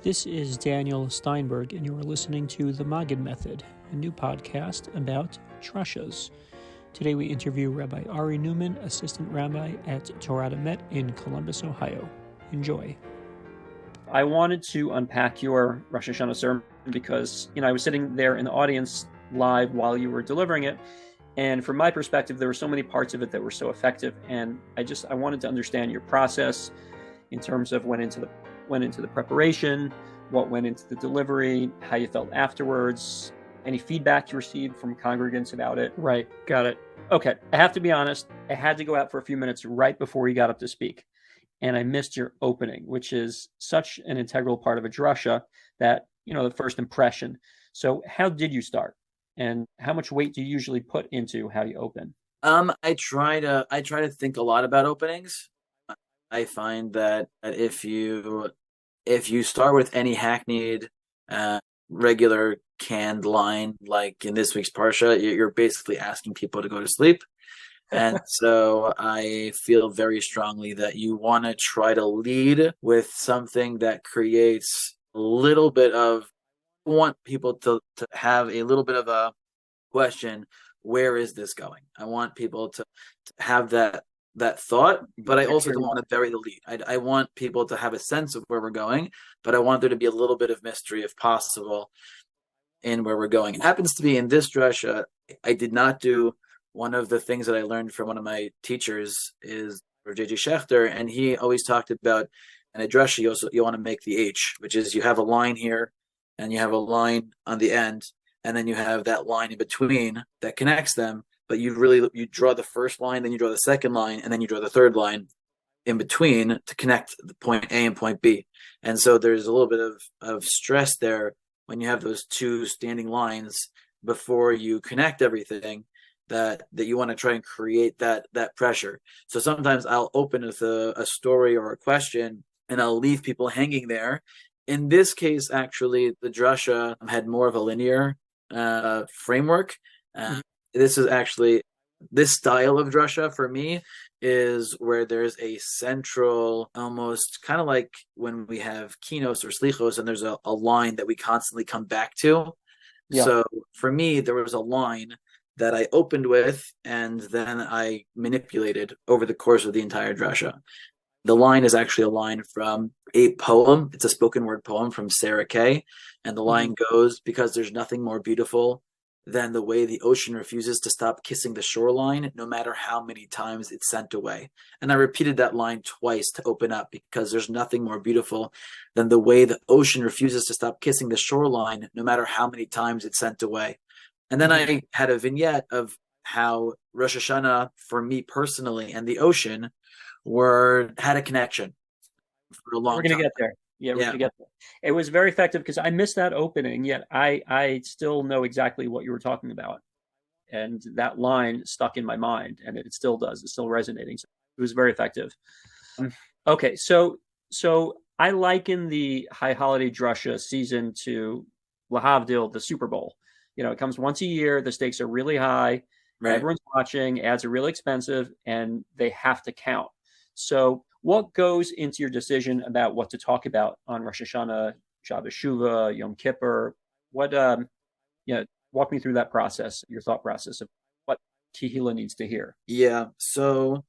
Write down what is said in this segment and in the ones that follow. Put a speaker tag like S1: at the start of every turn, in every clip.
S1: This is Daniel Steinberg, and you are listening to The Maggid Method, a new podcast about Drashos. Today we interview Rabbi Ari Neuman, Assistant Rabbi at Torat Emet in Columbus, Ohio. Enjoy. I wanted to unpack your Rosh HaShanah sermon because, I was sitting there in the audience live while you were delivering it, and from my perspective, there were so many parts of it that were so effective, and I wanted to understand your process in terms of went into the preparation, what went into the delivery, how you felt afterwards, any feedback you received from congregants about it. Right, got it. Okay, I have to be honest, I had to go out for a few minutes right before you got up to speak, and I missed your opening, which is such an integral part of a drasha that, the first impression. So how did you start? And how much weight do you usually put into how you open?
S2: I try to think a lot about openings. I find that if you start with any hackneyed, regular canned line, like in this week's parsha, you're basically asking people to go to sleep. And so I feel very strongly that you want to try to lead with something that creates a little bit of, want people to have a little bit of a question, where is this going? I want people to have that thought, but I also don't want to bury the lead. I want people to have a sense of where we're going, but I want there to be a little bit of mystery, if possible, in where we're going. It happens to be in this drasha, I did not do one of the things that I learned from one of my teachers is J.J. Schechter, and he always talked about in a drasha you want to make the H, which is you have a line here and you have a line on the end, and then you have that line in between that connects them. But you draw the first line, then you draw the second line, and then you draw the third line in between to connect the point A and point B. And so there's a little bit of stress there when you have those two standing lines before you connect everything, that you want to try and create that pressure. So sometimes I'll open with a story or a question, and I'll leave people hanging there. In this case, actually, the drasha had more of a linear framework. This is actually, this style of drasha for me is where there's a central, almost kind of like when we have kinos or slichos, and there's a line that we constantly come back to. Yeah. So for me, there was a line that I opened with, and then I manipulated over the course of the entire drasha. The line is actually a line from a poem. It's a spoken word poem from Sarah Kay. And the line goes, because there's nothing more beautiful than the way the ocean refuses to stop kissing the shoreline, no matter how many times it's sent away. And I repeated that line twice to open up, because there's nothing more beautiful than the way the ocean refuses to stop kissing the shoreline, no matter how many times it's sent away. And then I had a vignette of how Rosh HaShanah, for me personally, and the ocean had a connection for a long time.
S1: We're going to get there. Yeah, we're going to get there. It was very effective because I missed that opening, yet I still know exactly what you were talking about. And that line stuck in my mind, and it still does. It's still resonating. So it was very effective. Okay, so I liken the High Holiday Drasha season to Lahavdil, the Super Bowl. It comes once a year. The stakes are really high. Right. Everyone's watching. Ads are really expensive, and they have to count. So what goes into your decision about what to talk about on Rosh HaShanah, Shabbos Shuvah, Yom Kippur? What, walk me through that process, your thought process of what Kehillah needs to hear.
S2: Yeah. So,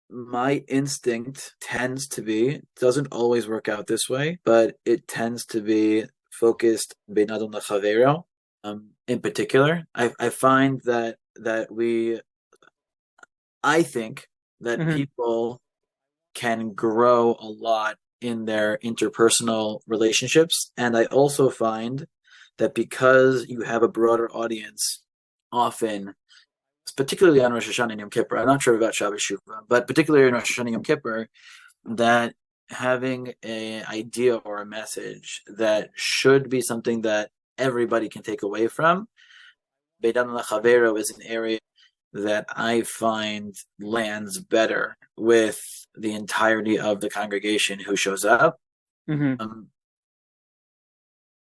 S2: my instinct tends to be, doesn't always work out this way, but it tends to be focused Ben Adam Lechavero. In particular, I find that I think that people can grow a lot in their interpersonal relationships. And I also find that because you have a broader audience, often, particularly on Rosh HaShanah and Yom Kippur, I'm not sure about Shabbos Shuvah, but particularly in Rosh HaShanah and Yom Kippur, that having an idea or a message that should be something that everybody can take away from, Beidan Lechavero is an area that I find lands better with the entirety of the congregation who shows up.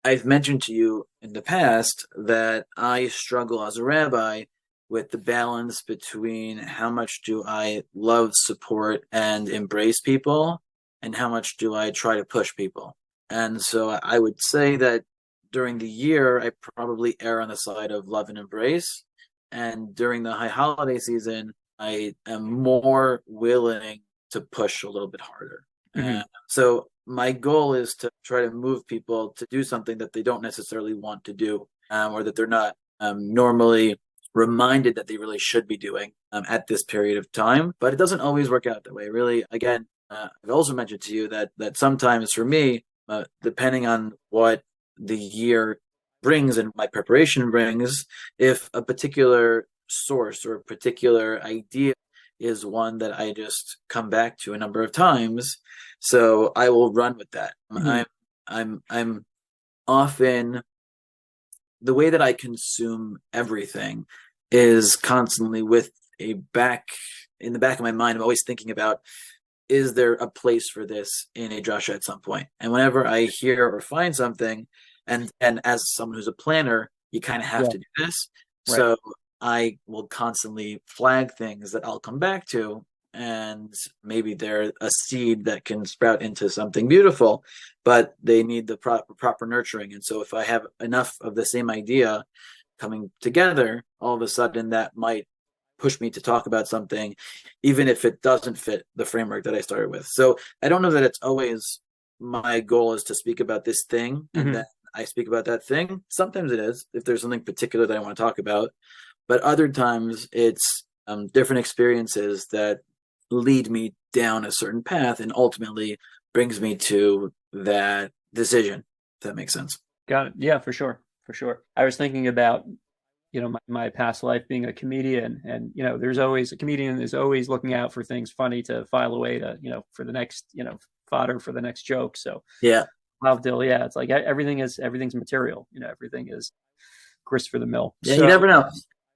S2: I've mentioned to you in the past that I struggle as a rabbi with the balance between how much do I love, support, and embrace people, and how much do I try to push people. And so I would say that during the year, I probably err on the side of love and embrace. And during the high holiday season, I am more willing to push a little bit harder.
S1: Hmm.
S2: So my goal is to try to move people to do something that they don't necessarily want to do, or that they're not normally reminded that they really should be doing at this period of time. But it doesn't always work out that way. Really, again, I've also mentioned to you that sometimes for me, depending on what the year brings and my preparation brings, if a particular source or a particular idea is one that I just come back to a number of times, so I will run with that.
S1: Hmm.
S2: I'm often, the way that I consume everything is constantly with a back in the back of my mind. I'm always thinking about, is there a place for this in a drasha at some point? And whenever I hear or find something, and as someone who's a planner, you kind of have
S1: Yeah.
S2: to do this.
S1: Right.
S2: So I will constantly flag things that I'll come back to, and maybe they're a seed that can sprout into something beautiful, but they need the proper nurturing. And so if I have enough of the same idea coming together, all of a sudden that might push me to talk about something, even if it doesn't fit the framework that I started with. So I don't know that it's always my goal is to speak about this thing and
S1: Hmm.
S2: then I speak about that thing. Sometimes it is, if there's something particular that I want to talk about, but other times it's different experiences that lead me down a certain path and ultimately brings me to that decision, if that makes sense.
S1: Got it. Yeah, for sure. For sure. I was thinking about, my past life being a comedian, and there's always a comedian is always looking out for things funny to file away to, for the next, fodder for the next joke. So
S2: Yeah.
S1: Havdil, yeah, it's like everything's material. Everything is grist for the mill.
S2: Yeah, you
S1: So
S2: never know.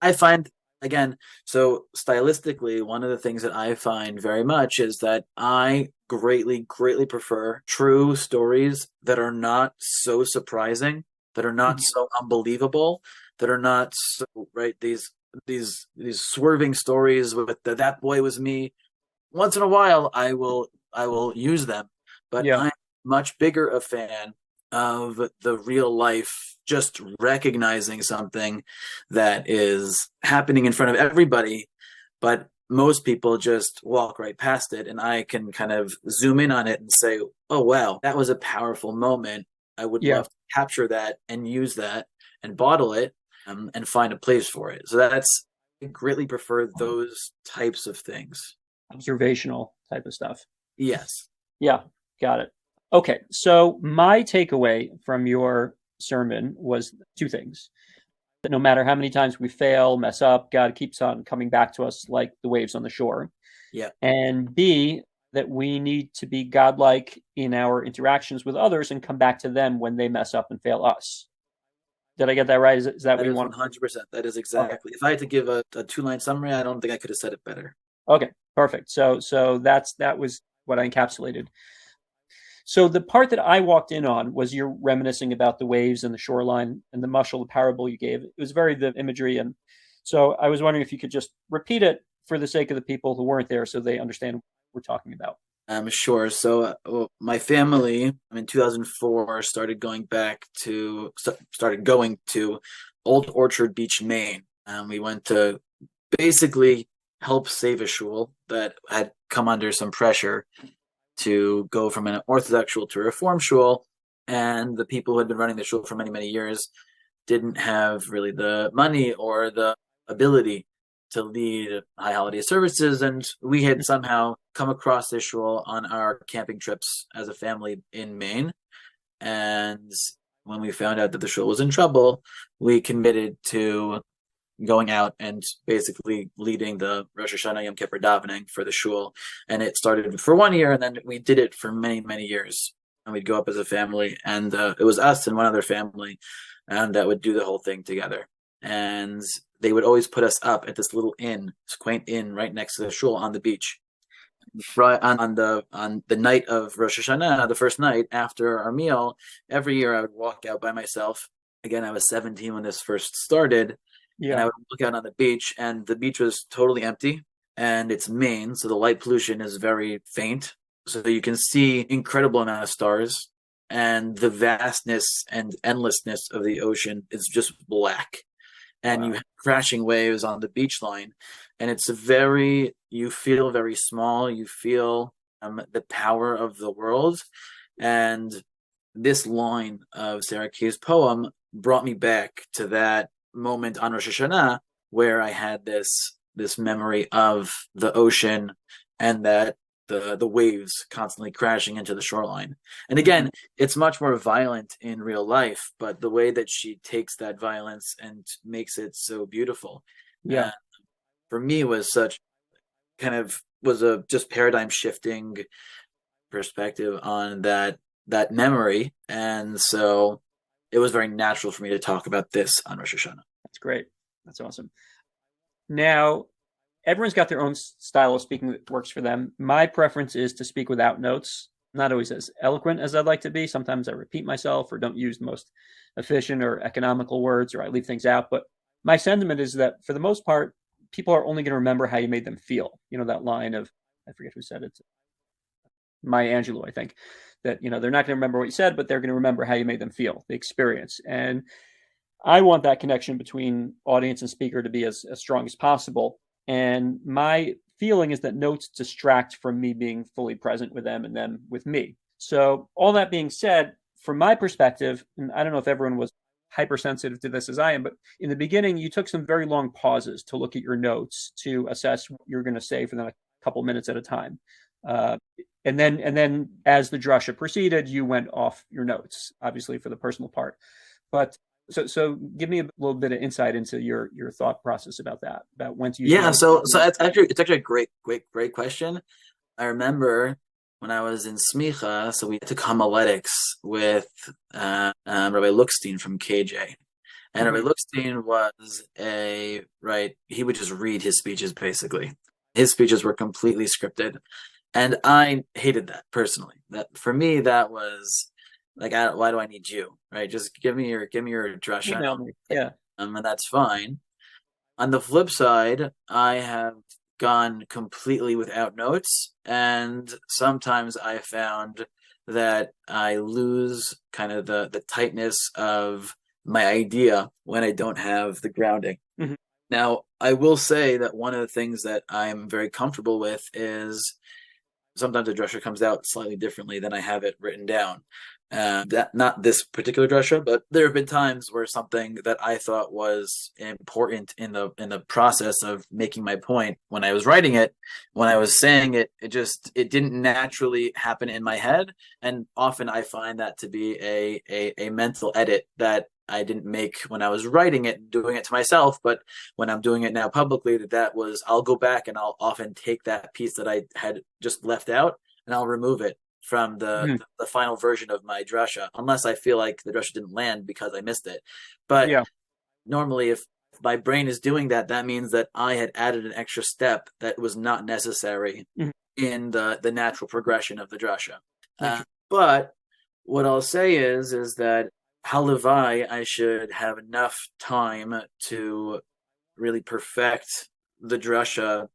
S2: I find, again, so stylistically, one of the things that I find very much is that I greatly, greatly prefer true stories that are not so surprising, that are not so unbelievable, that are not so, right, these swerving stories with that boy was me. Once in a while I will use them, but
S1: yeah,
S2: I'm much bigger a fan of the real life, just recognizing something that is happening in front of everybody, but most people just walk right past it, and I can kind of zoom in on it and say, oh wow, that was a powerful moment. I would
S1: yeah,
S2: love to capture that and use that and bottle it, and find a place for it. So that's, I greatly prefer those types of things.
S1: observational type of stuff.
S2: Yes.
S1: Yeah, got it. Okay, so my takeaway from your sermon was two things. That no matter how many times we fail, mess up, God keeps on coming back to us like the waves on the shore.
S2: Yeah.
S1: And B, that we need to be godlike in our interactions with others and come back to them when they mess up and fail us. Did I get that right? Is that what
S2: That
S1: you
S2: is
S1: want?
S2: 100%. That is
S1: Okay.
S2: exactly. If I had to give a two-line summary, I don't think I could have said it better.
S1: Okay. Perfect. So that was what I encapsulated. So the part that I walked in on was you're reminiscing about the waves and the shoreline and the mushal, the parable you gave. It was very the imagery, and so I was wondering if you could just repeat it for the sake of the people who weren't there, so they understand what we're talking about.
S2: Sure. So my family in 2004 started going to Old Orchard Beach, Maine. We went to basically help save a shul that had come under some pressure to go from an Orthodox shul to a Reform shul, and the people who had been running the shul for many, many years didn't have really the money or the ability to lead high holiday services. And we had somehow come across this shul on our camping trips as a family in Maine. And when we found out that the shul was in trouble, we committed to going out and basically leading the Rosh HaShanah Yom Kippur davening for the shul. And it started for 1 year, and then we did it for many, many years. And we'd go up as a family, and it was us and one other family, and that would do the whole thing together. And they would always put us up at this little inn, this quaint inn right next to the shul on the beach. Right on the night of Rosh Hashanah, the first night after our meal, every year I would walk out by myself. Again, I was 17 when this first started, and I
S1: Yeah.
S2: would look out on the beach, and the beach was totally empty, and it's Maine, so the light pollution is very faint, so you can see incredible amount of stars, and the vastness and endlessness of the ocean is just black. And
S1: Wow.
S2: you have crashing waves on the beach line. And you feel very small. You feel the power of the world. And this line of Sarah Kay's poem brought me back to that moment on Rosh Hashanah where I had this memory of the ocean and that the waves constantly crashing into the shoreline. And again, it's much more violent in real life, but the way that she takes that violence and makes it so beautiful,
S1: Yeah.
S2: for me was a just paradigm shifting perspective on that memory. And so it was very natural for me to talk about this on Rosh Hashanah.
S1: That's great. That's awesome. Now, everyone's got their own style of speaking that works for them. My preference is to speak without notes. Not always as eloquent as I'd like to be. Sometimes I repeat myself or don't use the most efficient or economical words, or I leave things out. But my sentiment is that for the most part, people are only going to remember how you made them feel. You know, that line of, I forget who said it, Maya Angelou, I think, that, they're not going to remember what you said, but they're going to remember how you made them feel, the experience. And I want that connection between audience and speaker to be as strong as possible. And my feeling is that notes distract from me being fully present with them and them with me. So all that being said, from my perspective, and I don't know if everyone was hypersensitive to this as I am, but in the beginning, you took some very long pauses to look at your notes to assess what you're going to say for the next couple minutes at a time. And then as the drasha proceeded, you went off your notes, obviously for the personal part. But so give me a little bit of insight into your thought process about that, about when to use notes.
S2: So it's actually a great question. I remember when I was in Smicha, so we took homiletics with Rabbi Lookstein from KJ. And Rabbi Lookstein was he would just read his speeches basically. His speeches were completely scripted. And I hated that personally. That for me, that was like, why do I need you? Right? Just give me your drasha.
S1: Yeah.
S2: And that's fine. On the flip side, I have gone completely without notes, and sometimes I found that I lose kind of the tightness of my idea when I don't have the grounding.
S1: Mm-hmm.
S2: Now, I will say that one of the things that I'm very comfortable with is sometimes a drasha comes out slightly differently than I have it written down. Not this particular drasha, but there have been times where something that I thought was important in the process of making my point when I was writing it, when I was saying it, it didn't naturally happen in my head, and often I find that to be a mental edit that I didn't make when I was writing it and doing it to myself, but when I'm doing it now publicly, I'll go back and I'll often take that piece that I had just left out and I'll remove it from the final version of my drasha, unless I feel like the drasha didn't land because I missed it. But normally, if my brain is doing that, that means that I had added an extra step that was not necessary in the natural progression of the drasha. But what I'll say is that halavai, I should have enough time to really perfect the drasha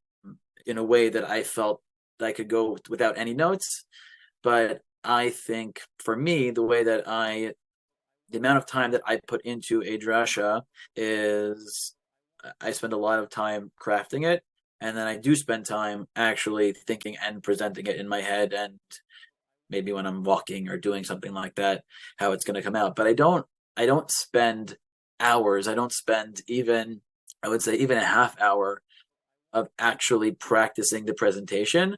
S2: in a way that I felt I could go without any notes. But I think for me, the amount of time that I put into a drasha is I spend a lot of time crafting it, and then I do spend time actually thinking and presenting it in my head, and maybe when I'm walking or doing something like that, how it's going to come out. But I don't spend hours. I don't spend even a half hour of actually practicing the presentation,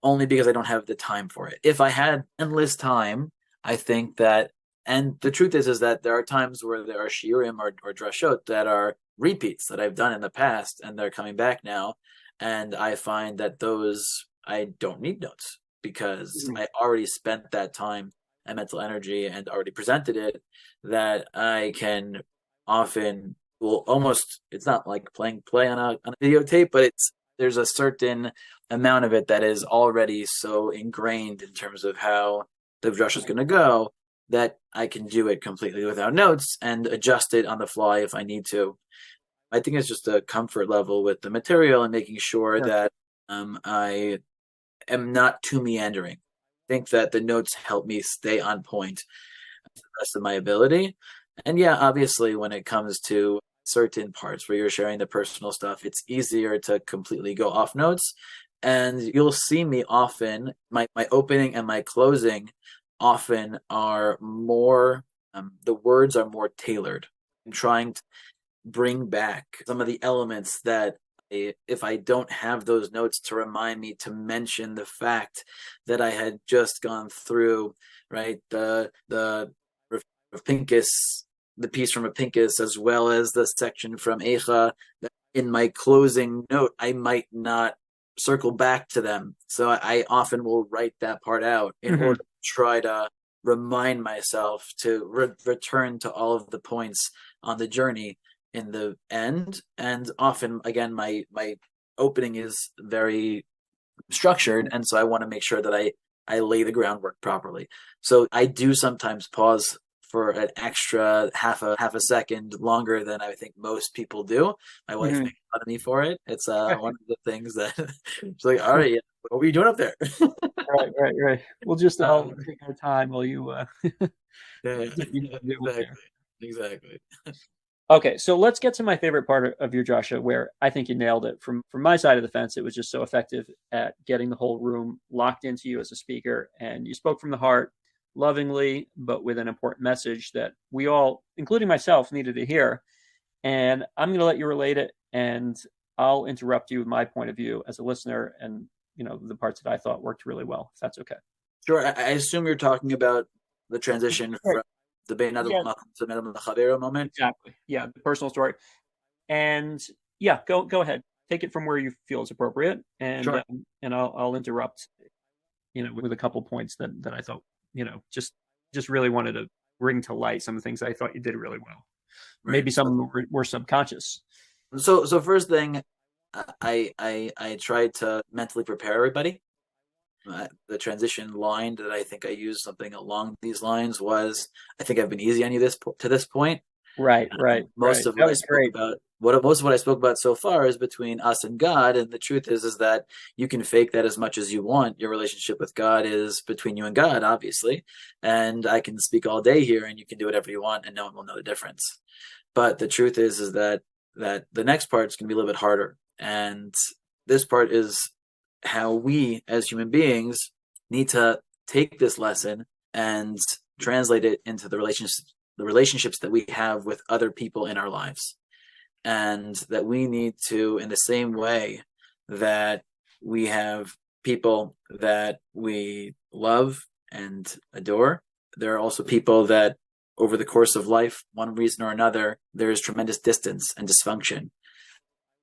S2: only because I don't have the time for it. If I had endless time, I think that, and the truth is that there are times where there are shiurim or drashot that are repeats that I've done in the past, and they're coming back now, and I find that those I don't need notes, because I already spent that time and mental energy and already presented it, that I can often it's not like play on a videotape, but there's a certain amount of it that is already so ingrained in terms of how the drasha is going to go, that I can do it completely without notes and adjust it on the fly if I need to. I think it's just a comfort level with the material and making sure that I am not too meandering. I think that the notes help me stay on point to the best of my ability. And yeah, obviously, when it comes to certain parts where you're sharing the personal stuff, it's easier to completely go off notes. And you'll see me often, my opening and my closing often are more, the words are more tailored. I'm trying to bring back some of the elements that if I don't have those notes to remind me to mention the fact that I had just gone through, right, the Pincus, the piece from a Pincus, as well as the section from Eicha, in my closing note, I might not circle back to them. So I often will write that part out in order to try to remind myself to return to all of the points on the journey in the end. And often, again, my opening is very structured, and so I want to make sure that I lay the groundwork properly. So I do sometimes pause for an extra half a second longer than I think most people do. My wife makes fun of me for it. It's one of the things that she's like, all right, what were you doing up there?
S1: Right. We'll just I'll take our time while you
S2: exactly.
S1: Okay, so let's get to my favorite part of your Joshua, where I think you nailed it. From my side of the fence, it was just so effective at getting the whole room locked into you as a speaker, and you spoke from the heart, lovingly, but with an important message that we all, including myself, needed to hear. And I'm going to let you relate it, and I'll interrupt you with my point of view as a listener, and the parts that I thought worked really well, if that's okay.
S2: Sure. I assume you're talking about the transition from the Bein Adam to Adam Chavero moment.
S1: Exactly. Yeah, the personal story. And yeah, go ahead. Take it from where you feel is appropriate, and
S2: sure.
S1: And I'll interrupt, with a couple points that I thought, just really wanted to bring to light some of the things I thought you did really well. Right. Maybe some were subconscious.
S2: So first thing, I tried to mentally prepare everybody. The transition line that I think I used something along these lines was, I think I've been easy on you to this point.
S1: Right.
S2: Most of what I spoke about, most of what I spoke about so far is between us and God, and the truth is that you can fake that as much as you want. Your relationship with God is between you and God, obviously, and I can speak all day here, and you can do whatever you want, and no one will know the difference. But the truth is that the next part is going to be a little bit harder, and this part is how we as human beings need to take this lesson and translate it into the relationships that we have with other people in our lives. And that we need to, in the same way that we have people that we love and adore, there are also people that over the course of life, one reason or another, there is tremendous distance and dysfunction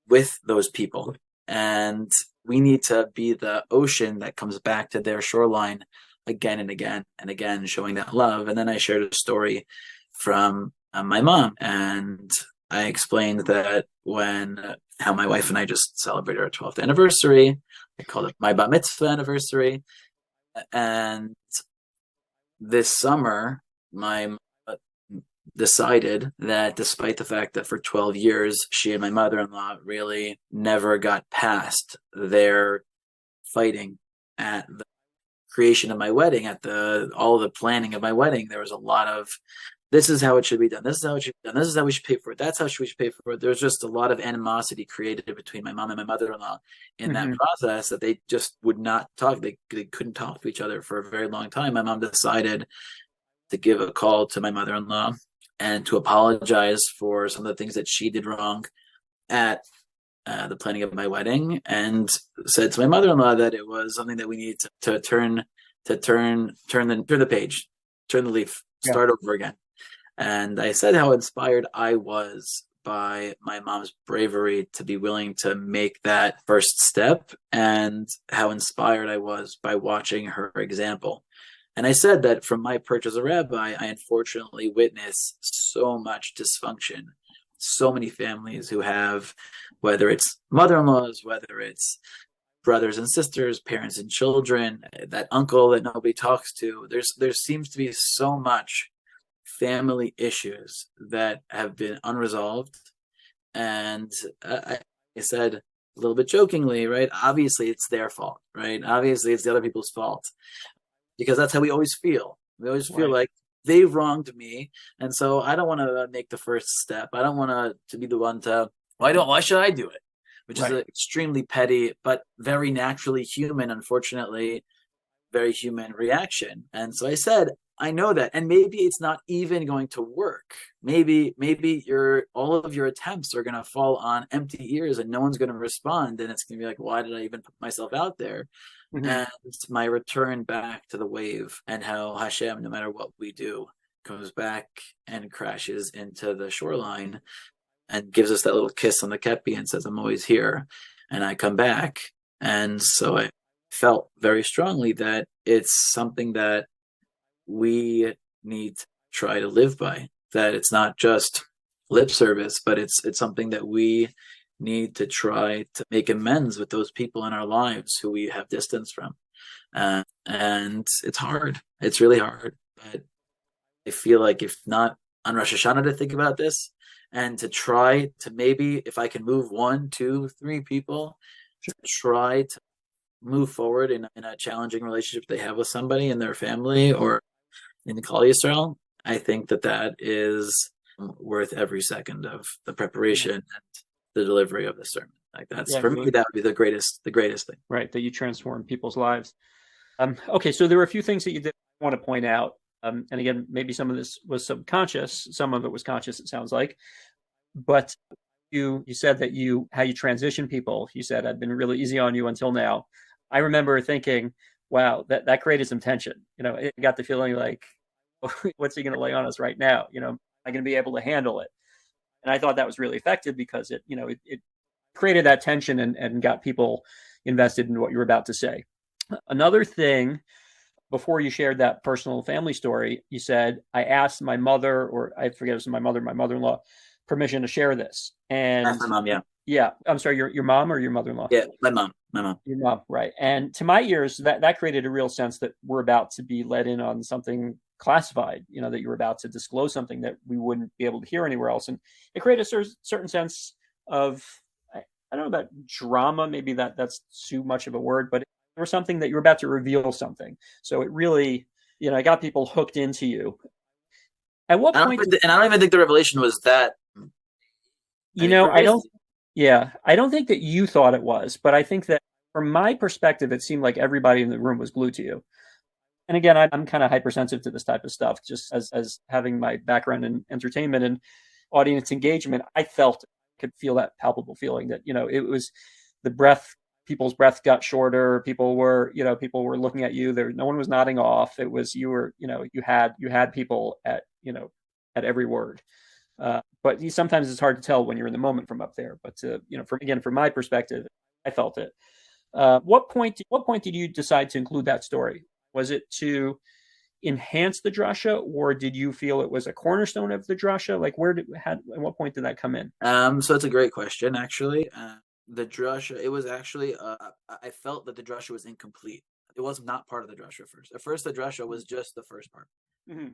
S2: with those people. And we need to be the ocean that comes back to their shoreline again and again and again, showing that love. And then I shared a story from my mom, and I explained that how my wife and I just celebrated our 12th anniversary. I called it my Bat Mitzvah anniversary. And this summer, my mom decided that despite the fact that for 12 years, she and my mother-in-law really never got past their fighting at the creation of my wedding, at all the planning of my wedding, there was a lot of, this is how it should be done. This is how it should be done. This is how we should pay for it. That's how we should pay for it. There's just a lot of animosity created between my mom and my mother-in-law in that process, that they just would not talk. They couldn't talk to each other for a very long time. My mom decided to give a call to my mother-in-law and to apologize for some of the things that she did wrong at the planning of my wedding, and said to my mother-in-law that it was something that we needed to turn the page, turn the leaf, start over again. And I said how inspired I was by my mom's bravery to be willing to make that first step, and how inspired I was by watching her example. And I said that from my perch as a rabbi, I unfortunately witness so much dysfunction, so many families who have, whether it's mother-in-laws, whether it's brothers and sisters, parents and children, that uncle that nobody talks to, there seems to be so much family issues that have been unresolved. And I said a little bit jokingly, right? Obviously it's their fault, right? Obviously it's the other people's fault. because that's how we always feel. We always feel
S1: Right.
S2: like they've wronged me, and so I don't want to make the first step. I don't want to be the one to. Why should I do it? Which is
S1: Right.
S2: an extremely petty but very naturally human, unfortunately, very human reaction. And so I said, I know that, and maybe it's not even going to work. Maybe your all of your attempts are going to fall on empty ears, and no one's going to respond, and it's going to be like, why did I even put myself out there?
S1: Hmm.
S2: And my return back to the wave, and how Hashem, no matter what we do, comes back and crashes into the shoreline and gives us that little kiss on the kepi and says, I'm always here. And I come back. And so I felt very strongly that it's something that we need to try to live by, that it's not just lip service, but it's something that we need to try to make amends with those people in our lives who we have distance from. And it's hard. It's really hard. But I feel like if not on Rosh Hashanah to think about this, and to try to, maybe if I can move one, two, three people, to try to move forward in a challenging relationship they have with somebody in their family or in the Kali Yisrael, I think that is worth every second of the
S1: Yeah.
S2: preparation and the delivery of the sermon. Like that's,
S1: Yeah.
S2: for me, that would be the greatest thing.
S1: Right. That you transform people's lives. Okay. So there were a few things that you did want to point out. And again, maybe some of this was subconscious. Some of it was conscious, it sounds like. But you said that how you transition people. You said I've been really easy on you until now. I remember thinking, wow, that created some tension. It got the feeling like, what's he going to lay on us right now? Am I going to be able to handle it? And I thought that was really effective because it created that tension and got people invested in what you were about to say. Another thing, before you shared that personal family story, you said, I asked my mother, or I forget, it was my mother-in-law, permission to share this.
S2: That's
S1: And
S2: my mom, yeah.
S1: yeah, I'm sorry, your mom or your mother-in-law?
S2: Yeah, my mom.
S1: Your mom, right. And to my ears, that created a real sense that we're about to be let in on something classified, that you're about to disclose something that we wouldn't be able to hear anywhere else. And it created a certain sense of, I don't know about drama, maybe that's too much of a word, but there was something that you're about to reveal something. So it really, it got people hooked into you. At what point?
S2: And I don't even think the revelation was that. I mean,
S1: I
S2: first,
S1: don't, yeah, I don't think that you thought it was, but I think that from my perspective, it seemed like everybody in the room was glued to you. And again, I'm kind of hypersensitive to this type of stuff, just as having my background in entertainment and audience engagement. Could feel that palpable feeling that, it was the breath, people's breath got shorter. People were looking at you. No one was nodding off. It was, you had people at every word. But sometimes it's hard to tell when you're in the moment from up there. But from my perspective, I felt it. What point did you decide to include that story? Was it to enhance the drasha, or did you feel it was a cornerstone of the drasha? Like, at what point did that come in?
S2: so it's a great question, actually. The drasha, it was actually, I felt that the drasha was incomplete. It was not part of the drasha first. At first, the drasha was just the first part.
S1: Mm-hmm.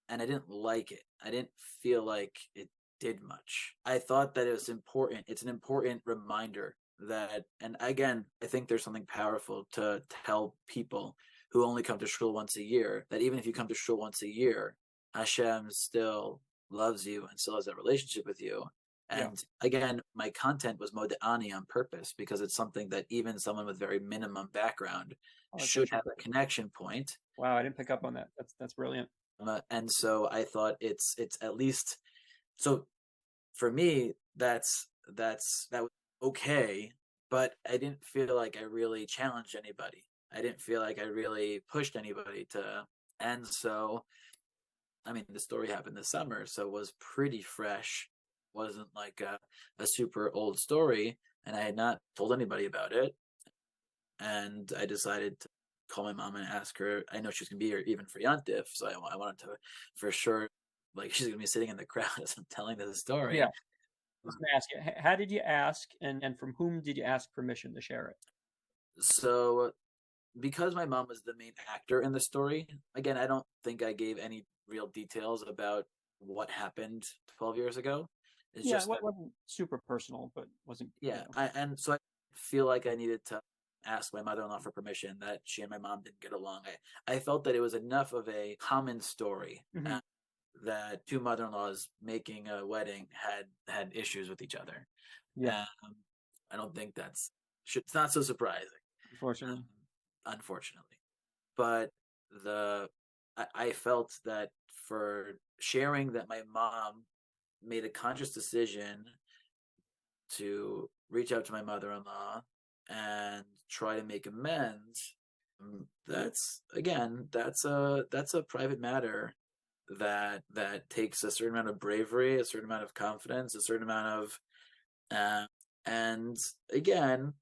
S2: And I didn't like it. I didn't feel like it did much. I thought that it was important. It's an important reminder that, and again, I think there's something powerful to tell people who only come to shul once a year, that even if you come to shul once a year, Hashem still loves you and still has that relationship with you. And yeah, again, my content was modani on purpose, because it's something that even someone with very minimum background should have a connection point.
S1: Wow, I didn't pick up on that. That's brilliant.
S2: And so I thought it's at least, so for me, that was okay, but I didn't feel like I really challenged anybody. I didn't feel like I really pushed anybody to. And so, I mean, the story happened this summer, so it was pretty fresh. Wasn't like a super old story, and I had not told anybody about it. And I decided to call my mom and ask her. I know she's gonna be here even for Yantif, so I wanted to, for sure, like, she's gonna be sitting in the crowd as I'm telling the story.
S1: Yeah. I was gonna ask you, how did you ask, and from whom did you ask permission to share it?
S2: So, because my mom was the main actor in the story, again, I don't think I gave any real details about what happened 12 years ago.
S1: It wasn't super personal, but wasn't.
S2: Yeah, and so I feel like I needed to ask my mother-in-law for permission that she and my mom didn't get along. I felt that it was enough of a common story that two mother-in-laws making a wedding had issues with each other.
S1: Yeah.
S2: I don't think it's not so surprising.
S1: Unfortunately.
S2: But I felt that for sharing that my mom made a conscious decision to reach out to my mother-in-law and try to make amends, that's a private matter that takes a certain amount of bravery, a certain amount of confidence, a certain amount of and again,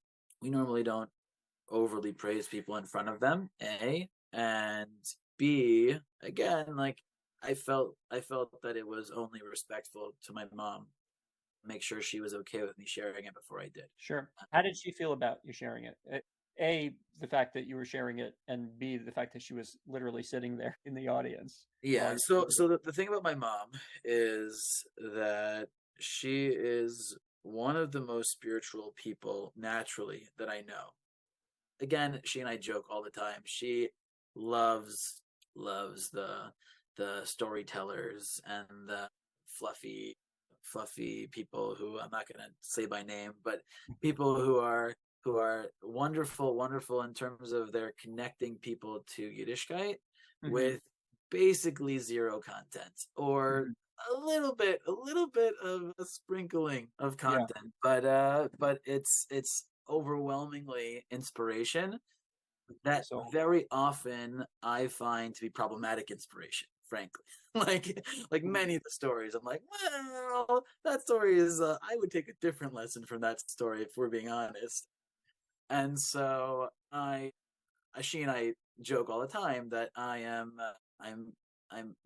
S2: we normally don't overly praise people in front of them, A, and B, again, like I felt that it was only respectful to my mom, make sure she was okay with me sharing it before I did.
S1: Sure. How did she feel about you sharing it? A, the fact that you were sharing it, and B, the fact that she was literally sitting there in the audience.
S2: Yeah. So the thing about my mom is that she is one of the most spiritual people naturally that I know. Again, she and I joke all the time. She loves the storytellers and the fluffy people who I'm not going to say by name, but people who are wonderful in terms of their connecting people to Yiddishkeit with basically zero content or a little bit of a sprinkling of content, but it's overwhelmingly inspiration that very often I find to be problematic inspiration, frankly. like many of the stories, I'm like, well, that story is I would take a different lesson from that story if we're being honest. And so she and I joke all the time that I'm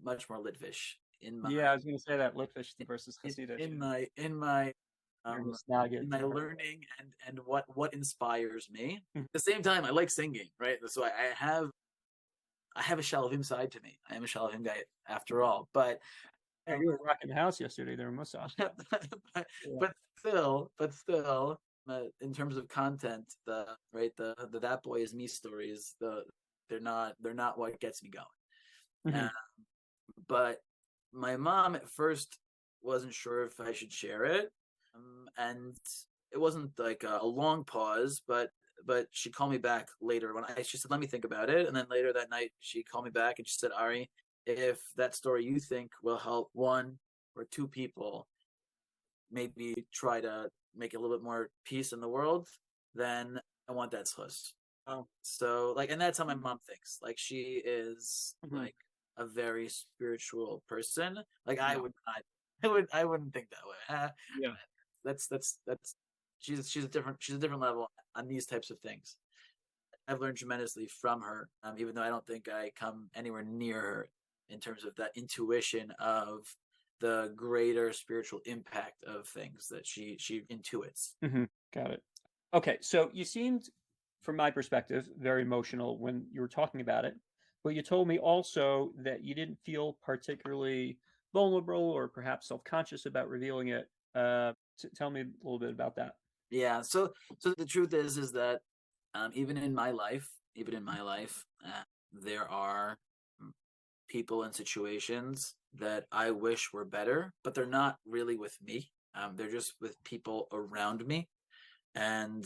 S2: much more Litvish in my
S1: I was going to say that Litvish versus Hasidic
S2: in my learning and what inspires me. At the same time, I like singing, right? So I have a Shalavim side to me. I am a Shalavim guy after all, but
S1: you were rocking the house yesterday. There must
S2: but still, in terms of content, the That Boy Is Me stories, they're not what gets me going. But my mom at first wasn't sure if I should share it, and it wasn't like a long pause, but she called me back later she said, let me think about it. And then later that night she called me back and she said, Ari, if that story you think will help one or two people maybe try to make a little bit more peace in the world, then I want that zchus. So and that's how my mom thinks. Like she is like a very spiritual person. Like I wouldn't think that way. That's she's a different level on these types of things. I've learned tremendously from her, even though I don't think I come anywhere near her in terms of that intuition of the greater spiritual impact of things that she intuits.
S1: Got it. Okay, so you seemed, from my perspective, very emotional when you were talking about it, but you told me also that you didn't feel particularly vulnerable or perhaps self-conscious about revealing it. Tell me a little bit about that.
S2: Yeah. So the truth is that even in my life, there are people and situations that I wish were better, but they're not really with me. They're just with people around me. And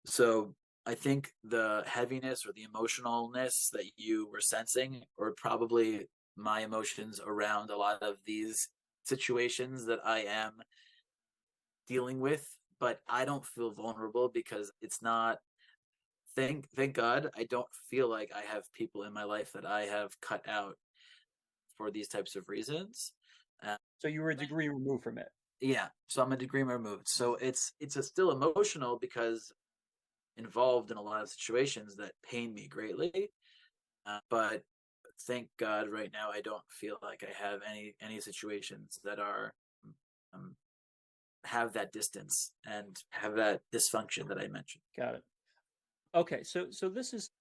S2: so I think the heaviness or the emotionalness that you were sensing, or probably my emotions around a lot of these situations that I am dealing with, but I don't feel vulnerable because it's not, thank God, I don't feel like I have people in my life that I have cut out for these types of reasons.
S1: So you were a degree removed from it.
S2: Yeah, so I'm a degree removed. So it's still emotional because involved in a lot of situations that pain me greatly. But thank God right now I don't feel like I have any situations that are have that distance and have that dysfunction that I mentioned.
S1: Got it. Okay, so this is,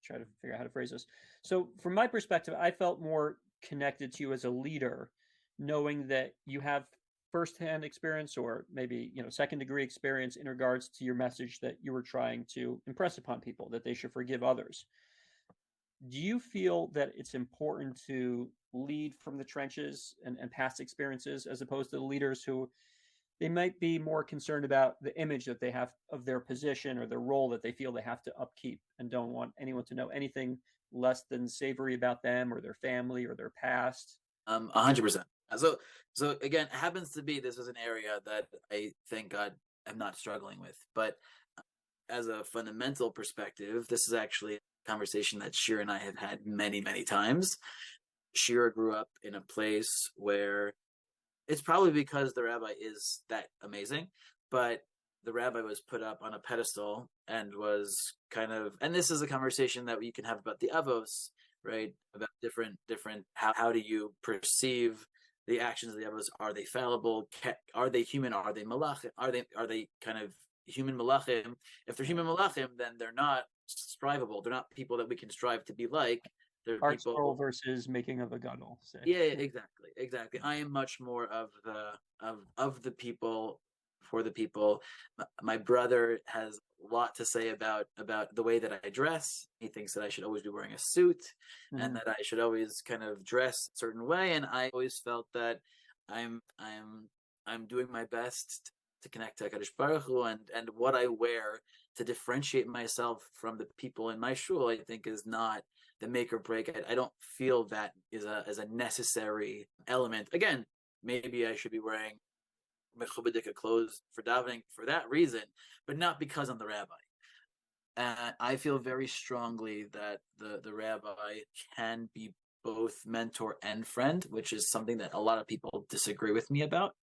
S1: try to figure out how to phrase this. So from my perspective, I felt more connected to you as a leader, knowing that you have firsthand experience or maybe, second degree experience in regards to your message that you were trying to impress upon people, that they should forgive others. Do you feel that it's important to lead from the trenches and past experiences as opposed to the leaders who they might be more concerned about the image that they have of their position or their role that they feel they have to upkeep and don't want anyone to know anything less than savory about them or their family or their past?
S2: 100%. So again, it happens to be this is an area that I thank God I'm not struggling with. But as a fundamental perspective, this is actually a conversation that Shira and I have had many, many times. Shira grew up in a place where it's probably because the rabbi is that amazing, but the rabbi was put up on a pedestal and was kind of, and this is a conversation that we can have about the avos, right? About different, how do you perceive the actions of the avos? Are they fallible? Are they human? Are they malachim? Are they kind of human malachim? If they're human malachim, then they're not strivable. They're not people that we can strive to be like. They're
S1: Art
S2: people
S1: scroll versus making of a gadol.
S2: Yeah, exactly. I am much more of the people, for the people. My brother has a lot to say about the way that I dress. He thinks that I should always be wearing a suit and that I should always kind of dress a certain way. And I always felt that I'm doing my best to connect to HaKadosh Baruch Hu, and what I wear to differentiate myself from the people in my shul, I think, is not the make or break. I don't feel that is a necessary element. Again, maybe I should be wearing mechubedika clothes for davening for that reason, but not because I'm the rabbi. And I feel very strongly that the rabbi can be both mentor and friend, which is something that a lot of people disagree with me about.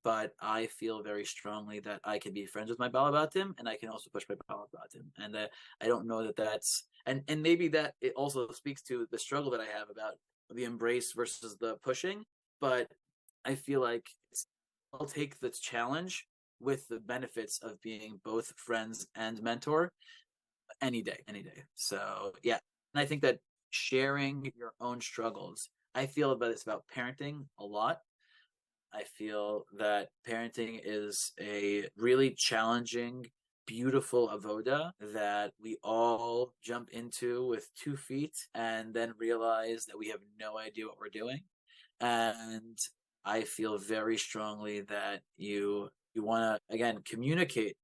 S2: But I feel very strongly that I can be friends with my balabatim, and I can also push my balabatim. And I don't know that that's, and maybe that it also speaks to the struggle that I have about the embrace versus the pushing. But I feel like I'll take the challenge with the benefits of being both friends and mentor any day. So yeah, and I think that sharing your own struggles, I feel about it's about parenting a lot. I feel that parenting is a really challenging, beautiful avoda that we all jump into with 2 feet and then realize that we have no idea what we're doing. And I feel very strongly that you want to, again, communicate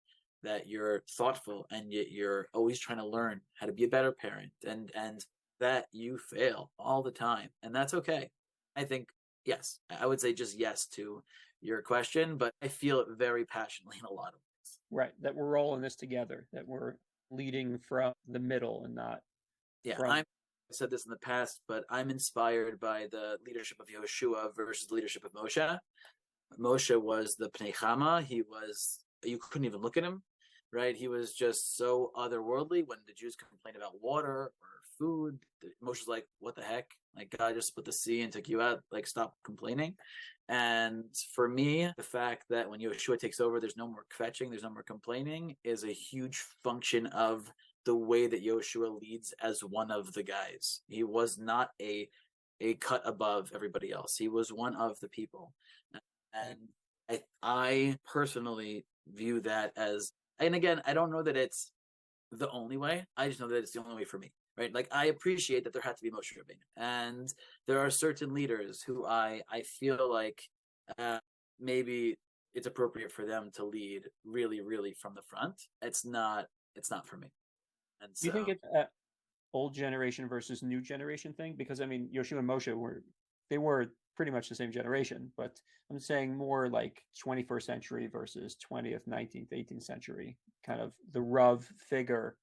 S2: that you're thoughtful and yet you're always trying to learn how to be a better parent, and that you fail all the time. And that's okay. I think, yes, I would say just yes to your question, but I feel it very passionately in a lot of ways.
S1: Right, that we're all in this together, that we're leading from the middle and not from...
S2: I've said this in the past, but I'm inspired by the leadership of Yehoshua versus the leadership of Moshe. Moshe was the Pnei Chama. You couldn't even look at him, right? He was just so otherworldly. When the Jews complained about water or food, Moshe's like, what the heck? Like, God just split the sea and took you out. Like, stop complaining. And for me, the fact that when Yehoshua takes over, there's no more kvetching, there's no more complaining, is a huge function of the way that Yehoshua leads as one of the guys. He was not a cut above everybody else. He was one of the people. And I personally view that as, and again, I don't know that it's the only way. I just know that it's the only way for me, right? Like, I appreciate that there had to be Moshe Rabbeinu, and there are certain leaders who I feel like maybe it's appropriate for them to lead really, really from the front. It's not for me. And so,
S1: do you think it's an old generation versus new generation thing? Because I mean, Yoshua and Moshe were pretty much the same generation, but I'm saying more like 21st century versus 20th, 19th, 18th century, kind of the Rav figure.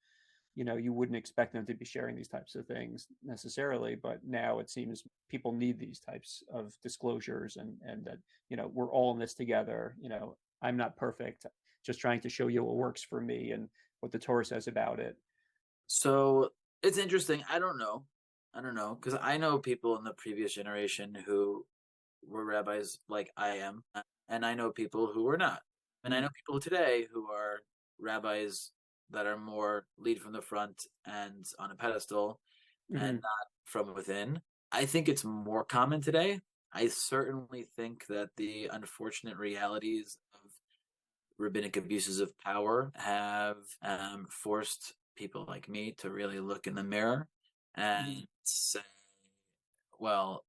S1: You wouldn't expect them to be sharing these types of things necessarily, but now it seems people need these types of disclosures and that, we're all in this together. I'm not perfect, just trying to show you what works for me and what the Torah says about it.
S2: So it's interesting. I don't know, because I know people in the previous generation who were rabbis like I am, and I know people who were not. And I know people today who are rabbis that are more lead from the front and on a pedestal and not from within. I think it's more common today. I certainly think that the unfortunate realities of rabbinic abuses of power have forced people like me to really look in the mirror and say, well,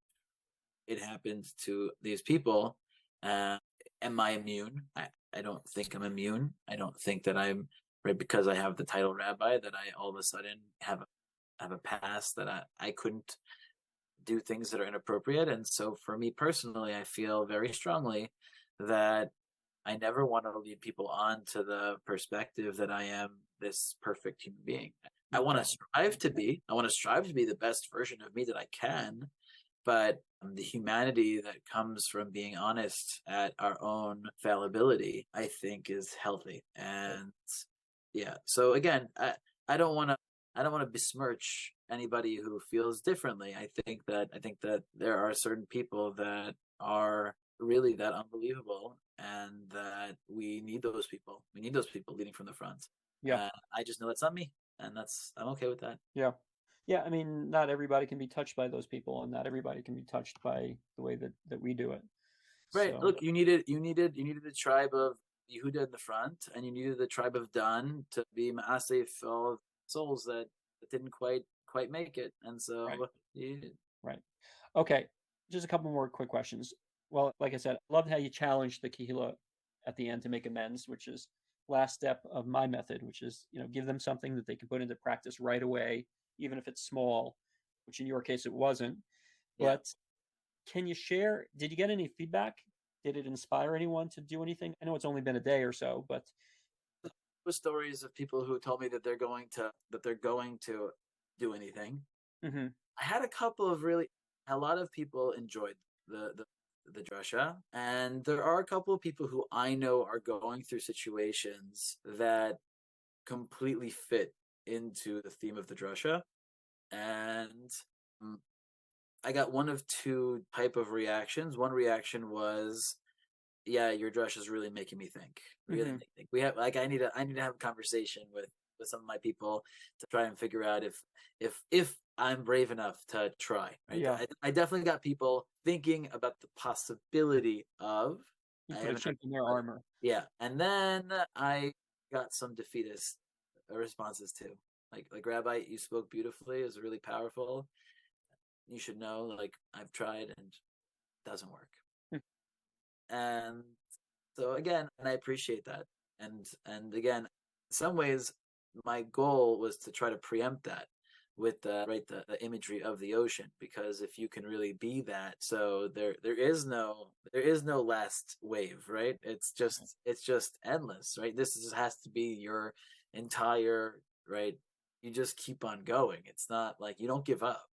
S2: it happened to these people. Am I immune? I don't think I'm immune. I don't think that I'm, right, because I have the title rabbi, that I all of a sudden have a past that I couldn't do things that are inappropriate. And so for me personally, I feel very strongly that I never want to lead people on to the perspective that I am this perfect human being. I want to strive to be. I want to strive to be the best version of me that I can. But the humanity that comes from being honest at our own fallibility, I think, is healthy. And yeah, so again, I don't want to I don't want to besmirch anybody who feels differently. I think that there are certain people that are really that unbelievable, and that we need those people. We need those people leading from the front.
S1: Yeah.
S2: I just know that's not me, and I'm okay with that.
S1: Yeah. Yeah. I mean, not everybody can be touched by those people, and not everybody can be touched by the way that we do it.
S2: Right.
S1: So,
S2: Look, you needed the tribe of Yehuda in the front, and you needed the tribe of Dan to be Maaseh full of souls that didn't quite make it. And
S1: right.
S2: so you,
S1: Right. Okay. Just a couple more quick questions. Well, like I said, I loved how you challenged the Kahila at the end to make amends, which is last step of my method, which is, give them something that they can put into practice right away, even if it's small, which in your case it wasn't.
S2: yeah.
S1: But can you share, did you get any feedback? Did it inspire anyone to do anything? I know it's only been a day or so, but
S2: Stories of people who told me that they're going to do anything.
S1: mhm.
S2: I had a lot of people enjoyed the drasha, and there are a couple of people who I know are going through situations that completely fit into the theme of the drasha, and I got one of two type of reactions. One reaction was, yeah, your drush is really making me think. Really
S1: Mhm.
S2: make me think. I need to have a conversation with some of my people to try and figure out if I'm brave enough to try. Right.
S1: Yeah.
S2: I definitely got people thinking about the possibility of.
S1: You
S2: I
S1: put a
S2: haven't heard.
S1: chink in their armor.
S2: Yeah, and then I got some defeatist responses too. Like Rabbi, you spoke beautifully. It was really powerful. You should know, like, I've tried and it doesn't work.
S1: Hmm.
S2: And so again, and I appreciate that. And again, in some ways, my goal was to try to preempt that with the imagery of the ocean, because if you can really be that, so there is no last wave, right? It's just endless, right? This has to be your entire, right. You just keep on going. It's not like you don't give up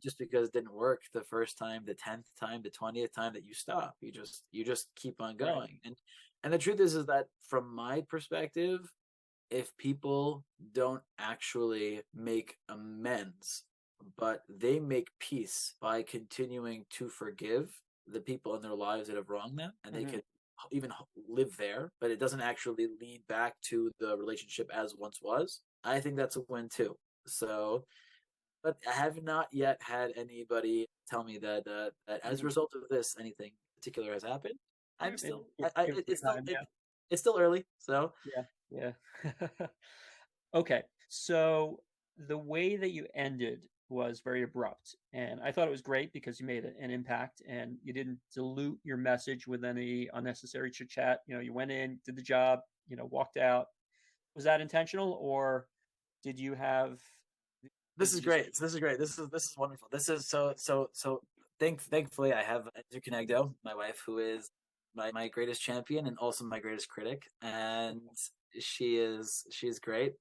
S2: just because it didn't work the first time, the 10th time, the 20th time, that you stop. You just keep on
S1: Right.
S2: going. And the truth is that from my perspective, if people don't actually make amends, but they make peace by continuing to forgive the people in their lives that have wronged them, and they
S1: Mhm.
S2: can even live there, but it doesn't actually lead back to the relationship as once was, I think that's a win too. So, but I have not yet had anybody tell me that as a
S1: Mhm.
S2: result of this, anything particular has happened. I'm
S1: Alright, maybe
S2: still, I
S1: give it some time. Yeah.
S2: it's still early, so
S1: Yeah. Yeah. Okay. So the way that you ended was very abrupt, and I thought it was great because you made an impact and you didn't dilute your message with any unnecessary chit chat. You went in, did the job, walked out. Was that intentional, or did you have
S2: this
S1: did
S2: is
S1: you just
S2: great. This is great. This is wonderful. This is so. Thankfully, I have Conegdo, my wife, who is my greatest champion and also my greatest critic, and she's great,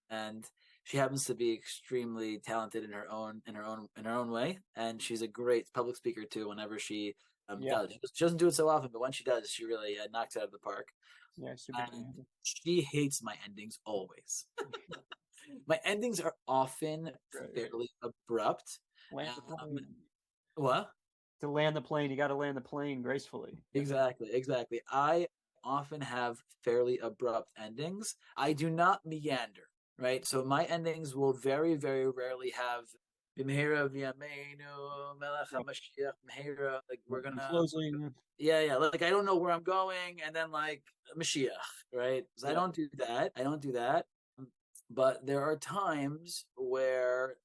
S2: and she happens to be extremely talented in her own way, and she's a great public speaker too. Whenever she
S1: yeah,
S2: does, she doesn't do it so often, but when she does, she really knocks it out of the park.
S1: yeah, super
S2: And
S1: talented.
S2: she hates my endings always. My endings are often
S1: Right.
S2: fairly abrupt.
S1: Land the
S2: Um,
S1: plane.
S2: what?
S1: To land the plane, you got to land the plane gracefully.
S2: Exactly. I often have fairly abrupt endings. I do not meander, right? So my endings will very, very rarely have B'mehera v'yameinu melech hamashiach b'mehera. Like we're gonna
S1: closing.
S2: yeah. Like I don't know where I'm going, and then like Mashiach, right? So I don't do that. But there are times where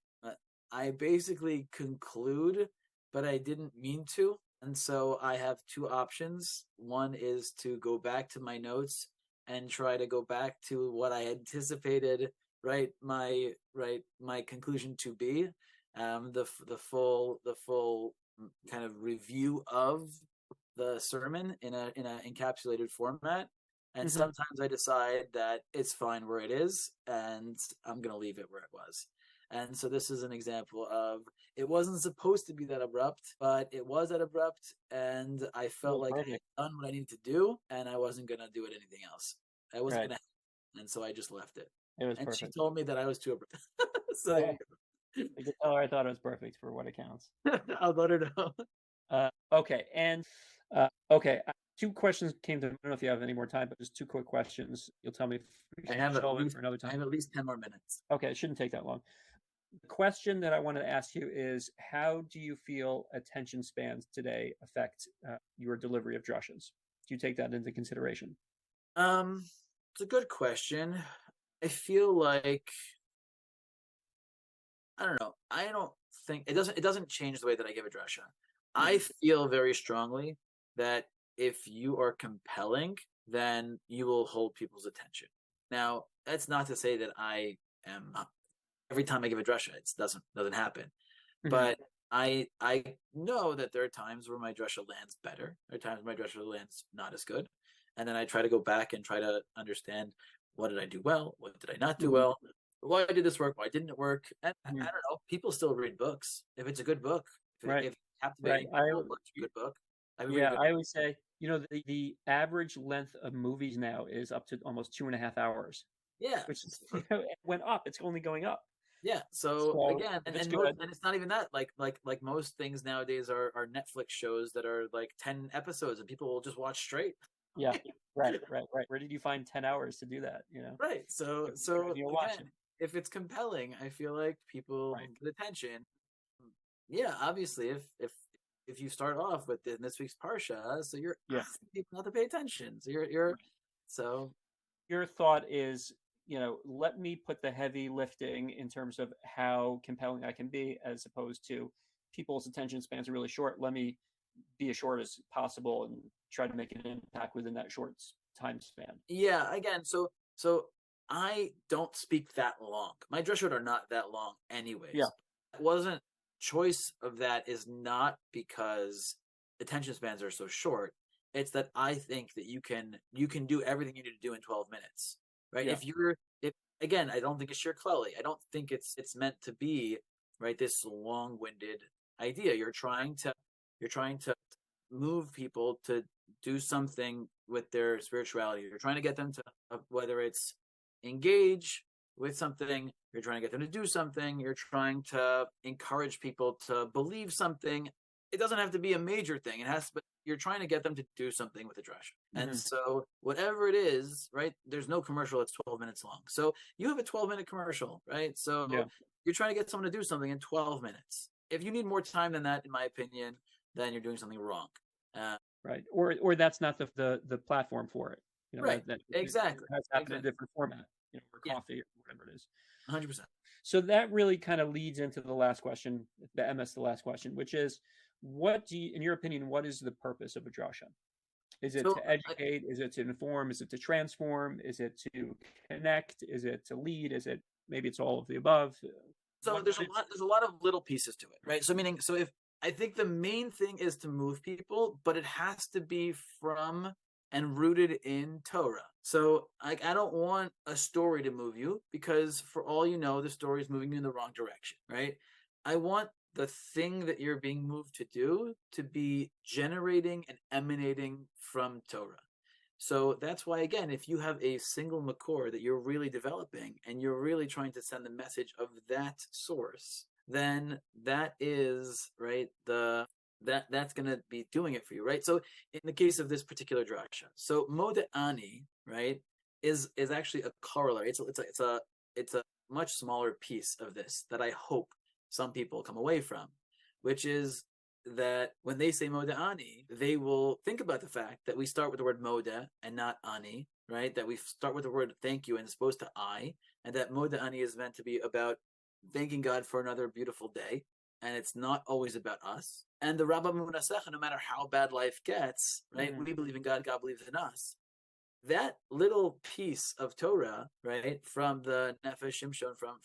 S2: I basically conclude, but I didn't mean to. And so I have two options. One is to go back to my notes and try to go back to what I anticipated, my conclusion to be, the full kind of review of the sermon in a encapsulated format. And sometimes I decide that it's fine where it is, and I'm going to leave it where it was. And so this is an example of it wasn't supposed to be that abrupt, but it was that abrupt, and I felt like I had done what I needed to do, and I wasn't going to do it anything else. I wasn't going to, and so I just left it.
S1: It was
S2: and
S1: perfect.
S2: She told me that I was too abrupt. So
S1: I could tell her I thought it was perfect for what it counts.
S2: I'll let her know.
S1: Okay, and two questions came to. I don't know if you have any more time, but just two quick questions. You'll tell me if we should shelve it for another time.
S2: I have at least 10 more minutes.
S1: Okay, it shouldn't take that long. The question that I wanted to ask you is, how do you feel attention spans today affect your delivery of drashos? Do you take that into consideration?
S2: It's a good question. I feel like, I don't know. I don't think it doesn't change the way that I give a drasha. I feel very strongly that if you are compelling, then you will hold people's attention. Now, that's not to say that I am every time I give a drasha, it doesn't happen. But I know that there are times where my drasha lands better. There are times where my drasha lands not as good. And then I try to go back and try to understand, what did I do well? What did I not do well? Why did this work? Why didn't it work? And I don't know. People still read books. If it's a good book, if it's captivating, it's a good book.
S1: I always say, the average length of movies now is up to almost 2.5 hours.
S2: Yeah.
S1: Which it went up. It's only going up.
S2: Yeah. So again, and it's not even that. Like most things nowadays are Netflix shows that are like 10 episodes, and people will just watch straight.
S1: Yeah. Right. Where did you find 10 hours to do that?
S2: Right. So again, if it's compelling, I feel like people get attention. Yeah. Obviously, if you start off with this week's parsha, so you're asking people not to pay attention. So so
S1: your thought is, let me put the heavy lifting in terms of how compelling I can be, as opposed to people's attention spans are really short. Let me be as short as possible and try to make an impact within that short time span.
S2: Yeah. Again, so I don't speak that long. My drashot are not that long anyways.
S1: Yeah.
S2: It wasn't choice of that is not because attention spans are so short. It's that I think that you can do everything you need to do in 12 minutes. Right. Yeah. Again, I don't think it's sheer clelly. I don't think it's meant to be this long-winded idea. You're trying to move people to do something with their spirituality. You're trying to get them to whether it's engage with something, you're trying to get them to do something, you're trying to encourage people to believe something. It doesn't have to be a major thing. But you're trying to get them to do something with the drasha. And so whatever it is, there's no commercial that's 12 minutes long. So you have a 12-minute commercial, right? So you're trying to get someone to do something in 12 minutes. If you need more time than that, in my opinion, then you're doing something wrong.
S1: Right. Or that's not the platform for it.
S2: Exactly.
S1: It has to happen in a different format, or coffee or whatever it is.
S2: 100%.
S1: So that really kind of leads into the last question, the last question, which is, in your opinion, what is the purpose of a drasha? Is it to educate? Is it to inform? Is it to transform? Is it to connect? Is it to lead? Maybe it's all of the above?
S2: So there's a lot of little pieces to it, right? So if I think the main thing is to move people, but it has to be from and rooted in Torah. So I don't want a story to move you, because for all you know, the story is moving you in the wrong direction, right? I want the thing that you're being moved to do to be generating and emanating from Torah. So that's why, again, if you have a single makor that you're really developing and you're really trying to send the message of that source, then that is that's going to be doing it for you, right? So in the case of this particular drasha, so Modeh Ani, right, is actually a corollary. It's a much smaller piece of this that I hope some people come away from, which is that when they say Moda Ani, they will think about the fact that we start with the word Moda and not Ani, right? That we start with the word thank you and it's supposed to I, and that Moda Ani is meant to be about thanking God for another beautiful day, and it's not always about us. And the Rabba Munasecha, no matter how bad life gets, right? We believe in God, God believes in us. That little piece of Torah, right, from the Nefesh Shimshon, from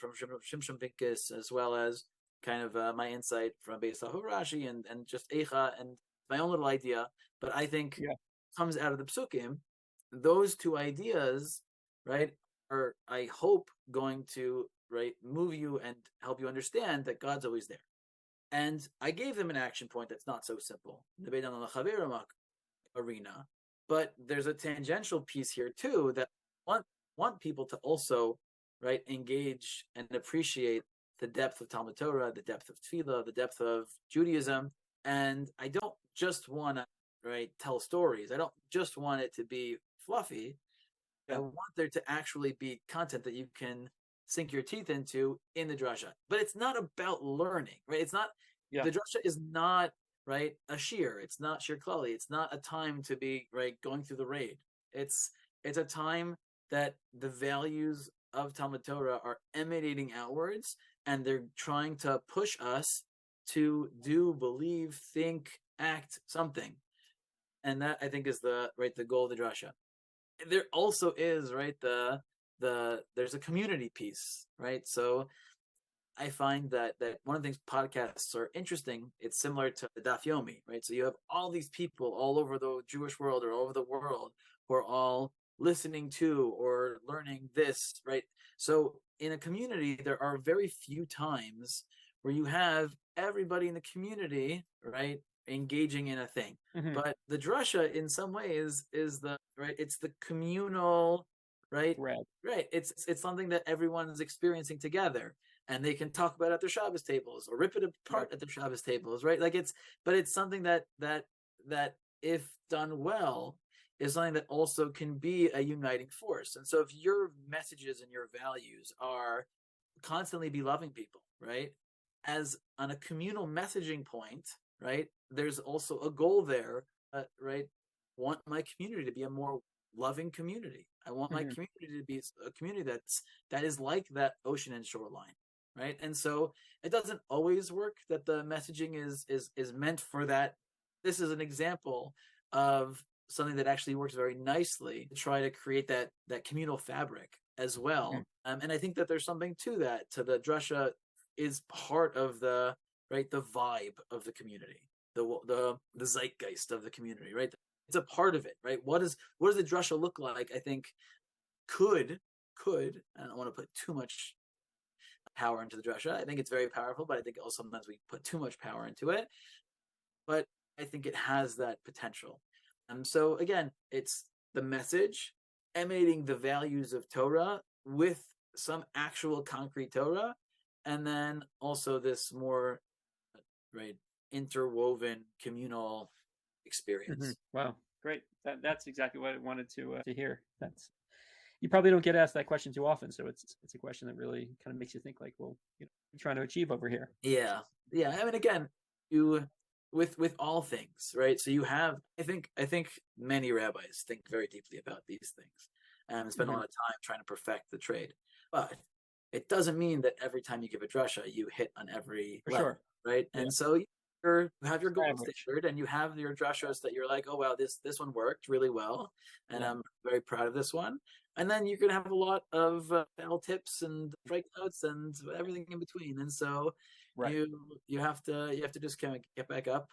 S2: Shimshon Pincus, as well as kind of my insight from Beis Rashi and just Eicha and my own little idea, but I think comes out of the Psukim. Those two ideas, right, are, I hope, going to, right, move you and help you understand that God's always there. And I gave them an action point that's not so simple. The Beit HaMelech arena. But there's a tangential piece here too that want people to also, right, engage and appreciate the depth of Talmud Torah, the depth of Tefillah, the depth of Judaism. And I don't just want to, right, tell stories. I don't just want it to be fluffy. I want there to actually be content that you can sink your teeth into in the drasha. But it's not about learning, right? It's not, the drasha is not, right, a shir. It's not shir klali. It's not a time to be, right, going through the raid. It's a time that the values of Talmud Torah are emanating outwards, and they're trying to push us to do, believe, think, act something. And that, I think, is the goal of the drasha. There also is, right, there's a community piece, right? So I find that one of the things podcasts are interesting, it's similar to the Daf Yomi, right? So you have all these people all over the Jewish world or all over the world who are all listening to or learning this, right? So in a community, there are very few times where you have everybody in the community, right, engaging in a thing. But the drasha, in some ways, is the, right, it's the communal, right? It's something that everyone is experiencing together, and they can talk about at their Shabbos tables or rip it apart at their Shabbos tables, right? Like it's something that if done well is something that also can be a uniting force. And so if your messages and your values are constantly be loving people, right, as on a communal messaging point, right, there's also a goal there, right? Want my community to be a more loving community. I want my community to be a community that is like that ocean and shoreline, right? And so it doesn't always work that the messaging is meant for that. This is an example of something that actually works very nicely to try to create that communal fabric as well. And I think that there's something to that. To the drasha is part of the, right, the vibe of the community, the zeitgeist of the community, right? It's a part of it, right? What does the drasha look like? I think could, I don't want to put too much power into the drasha. I think it's very powerful, but I think also sometimes we put too much power into it. But I think it has that potential. So again, it's the message emanating the values of Torah with some actual concrete Torah, and then also this more, right, interwoven communal experience.
S1: Wow, great! That's exactly what I wanted to hear. That's, you probably don't get asked that question too often, so it's a question that really kind of makes you think, like, well, you know, what are you trying to achieve over here?
S2: Yeah. I mean, again, you with all things, right? So you have, I think many rabbis think very deeply about these things and spend a lot of time trying to perfect the trade. But it doesn't mean that every time you give a drasha, you hit on every level, right? Yeah. And so you have your gold standard, and you have your drashos that you're like, oh wow, this one worked really well, and I'm very proud of this one. And then you're going to have a lot of fail tips and strike notes and everything in between. And so you have to just kind of get back up.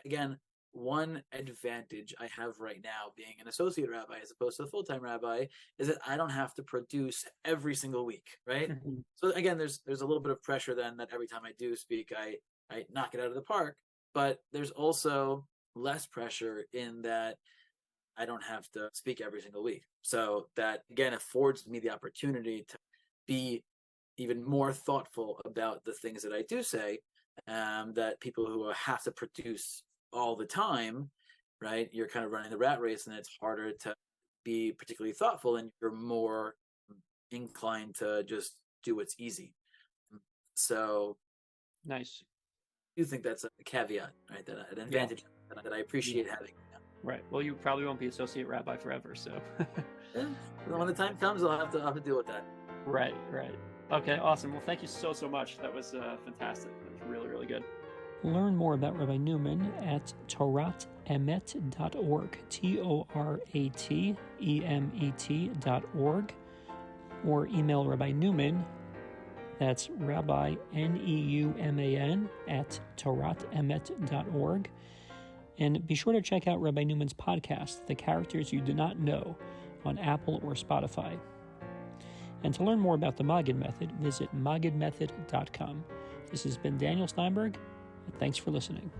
S2: Again, one advantage I have right now, being an associate rabbi as opposed to a full-time rabbi, is that I don't have to produce every single week, right? So again, there's a little bit of pressure then that every time I do speak, I knock it out of the park. But there's also less pressure in that I don't have to speak every single week. So that, again, affords me the opportunity to be even more thoughtful about the things that I do say, that people who have to produce all the time, right, you're kind of running the rat race, and it's harder to be particularly thoughtful, and you're more inclined to just do what's easy. So
S1: Nice.
S2: I do think that's a caveat, right? An advantage that I appreciate having.
S1: Right. Well, you probably won't be associate rabbi forever, so.
S2: Yeah, when the time comes, I'll have to deal with that.
S1: Right. Okay, awesome. Well, thank you so much. That was fantastic. That was really, really good. Learn more about Rabbi Neuman at toratemet.org, toratemet.org, or email Rabbi Neuman. That's Rabbi Neuman at toratemet.org. And be sure to check out Rabbi Neuman's podcast, The Characters You Do Not Know, on Apple or Spotify. And to learn more about the Maggid Method, visit maggidmethod.com. This has been Daniel Steinberg, and thanks for listening.